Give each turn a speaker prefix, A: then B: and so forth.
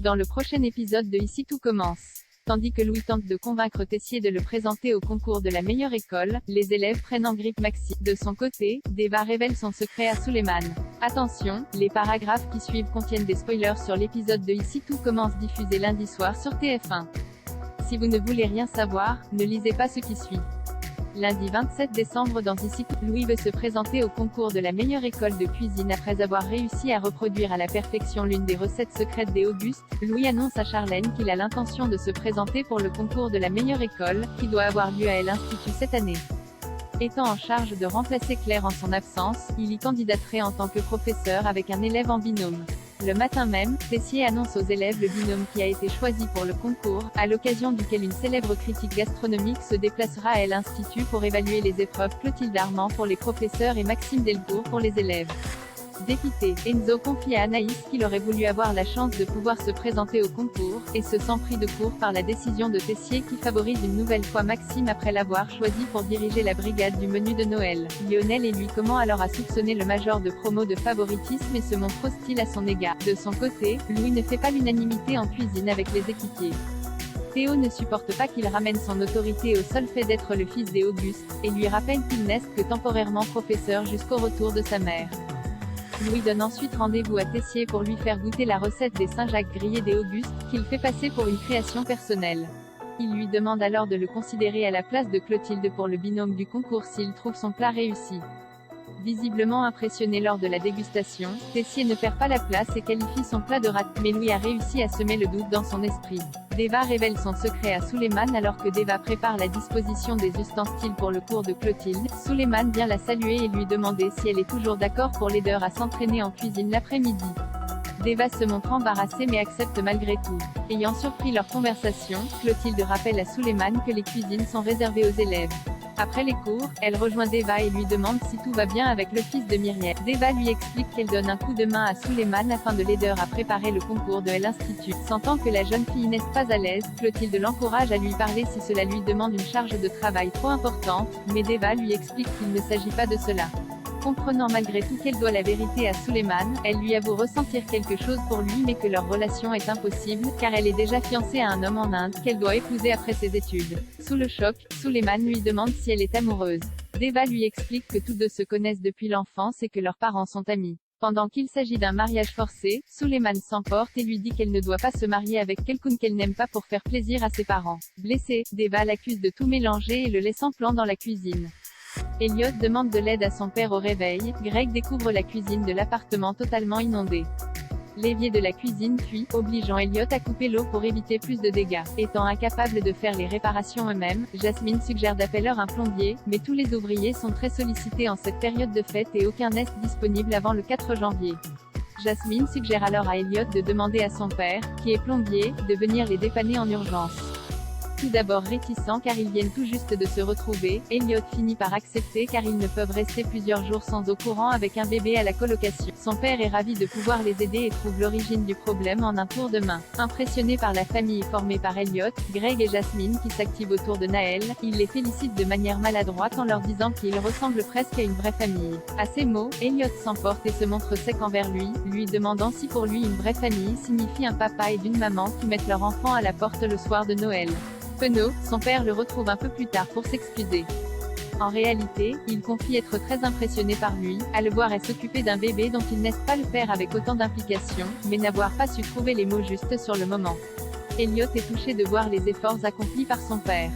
A: Dans le prochain épisode de Ici tout commence. Tandis que Louis tente de convaincre Tessier de le présenter au concours de la meilleure école, les élèves prennent en grippe Maxime. De son côté, Deva révèle son secret à Suleiman. Attention, les paragraphes qui suivent contiennent des spoilers sur l'épisode de Ici tout commence diffusé lundi soir sur TF1. Si vous ne voulez rien savoir, ne lisez pas ce qui suit. Lundi 27 décembre dans Ici tout, Louis veut se présenter au concours de la meilleure école de cuisine après avoir réussi à reproduire à la perfection l'une des recettes secrètes des Auguste. Louis annonce à Charlène qu'il a l'intention de se présenter pour le concours de la meilleure école, qui doit avoir lieu à l'Institut cette année. Étant en charge de remplacer Claire en son absence, il y candidaterait en tant que professeur avec un élève en binôme. Le matin même, Tessier annonce aux élèves le binôme qui a été choisi pour le concours, à l'occasion duquel une célèbre critique gastronomique se déplacera à l'Institut pour évaluer les épreuves. Clotilde Armand pour les professeurs et Maxime Delcourt pour les élèves. Dépité, Enzo confie à Anaïs qu'il aurait voulu avoir la chance de pouvoir se présenter au concours, et se sent pris de court par la décision de Tessier qui favorise une nouvelle fois Maxime après l'avoir choisi pour diriger la brigade du menu de Noël. Lionel et lui comment alors a soupçonné le major de promo de favoritisme et se montre hostile à son égard. De son côté, Louis ne fait pas l'unanimité en cuisine avec les équipiers. Théo ne supporte pas qu'il ramène son autorité au seul fait d'être le fils des Auguste, et lui rappelle qu'il n'est que temporairement professeur jusqu'au retour de sa mère. Louis donne ensuite rendez-vous à Tessier pour lui faire goûter la recette des Saint-Jacques grillés des Auguste, qu'il fait passer pour une création personnelle. Il lui demande alors de le considérer à la place de Clotilde pour le binôme du concours s'il trouve son plat réussi. Visiblement impressionné lors de la dégustation, Tessier ne perd pas la place et qualifie son plat de rat, mais Louis a réussi à semer le doute dans son esprit. Deva révèle son secret à Suleiman alors que Deva prépare la disposition des ustensiles pour le cours de Clotilde. Suleiman vient la saluer et lui demander si elle est toujours d'accord pour l'aider à s'entraîner en cuisine l'après-midi. Deva se montre embarrassée mais accepte malgré tout. Ayant surpris leur conversation, Clotilde rappelle à Suleiman que les cuisines sont réservées aux élèves. Après les cours, elle rejoint Deva et lui demande si tout va bien avec le fils de Myriel. Deva lui explique qu'elle donne un coup de main à Suleiman afin de l'aider à préparer le concours de l'Institut. Sentant que la jeune fille n'est pas à l'aise, Clotilde l'encourage à lui parler si cela lui demande une charge de travail trop importante, mais Deva lui explique qu'il ne s'agit pas de cela. Comprenant malgré tout qu'elle doit la vérité à Suleiman, elle lui avoue ressentir quelque chose pour lui mais que leur relation est impossible, car elle est déjà fiancée à un homme en Inde, qu'elle doit épouser après ses études. Sous le choc, Suleiman lui demande si elle est amoureuse. Deva lui explique que tous deux se connaissent depuis l'enfance et que leurs parents sont amis. Pendant qu'il s'agit d'un mariage forcé, Suleiman s'emporte et lui dit qu'elle ne doit pas se marier avec quelqu'un qu'elle n'aime pas pour faire plaisir à ses parents. Blessé, Deva l'accuse de tout mélanger et le laisse en plan dans la cuisine. Elliot demande de l'aide à son père au réveil. Greg découvre la cuisine de l'appartement totalement inondée. L'évier de la cuisine fuit, obligeant Elliot à couper l'eau pour éviter plus de dégâts. Étant incapable de faire les réparations eux-mêmes, Jasmine suggère d'appeler un plombier, mais tous les ouvriers sont très sollicités en cette période de fête et aucun n'est disponible avant le 4 janvier. Jasmine suggère alors à Elliot de demander à son père, qui est plombier, de venir les dépanner en urgence. Tout d'abord réticent car ils viennent tout juste de se retrouver, Elliot finit par accepter car ils ne peuvent rester plusieurs jours sans eau courant avec un bébé à la colocation. Son père est ravi de pouvoir les aider et trouve l'origine du problème en un tour de main. Impressionné par la famille formée par Elliot, Greg et Jasmine qui s'activent autour de Naël, il les félicite de manière maladroite en leur disant qu'ils ressemblent presque à une vraie famille. À ces mots, Elliot s'emporte et se montre sec envers lui demandant si pour lui une vraie famille signifie un papa et une maman qui mettent leur enfant à la porte le soir de Noël. Penaud, son père le retrouve un peu plus tard pour s'excuser. En réalité, il confie être très impressionné par lui, à le voir et s'occuper d'un bébé dont il n'est pas le père avec autant d'implication, mais n'avoir pas su trouver les mots justes sur le moment. Elliot est touché de voir les efforts accomplis par son père.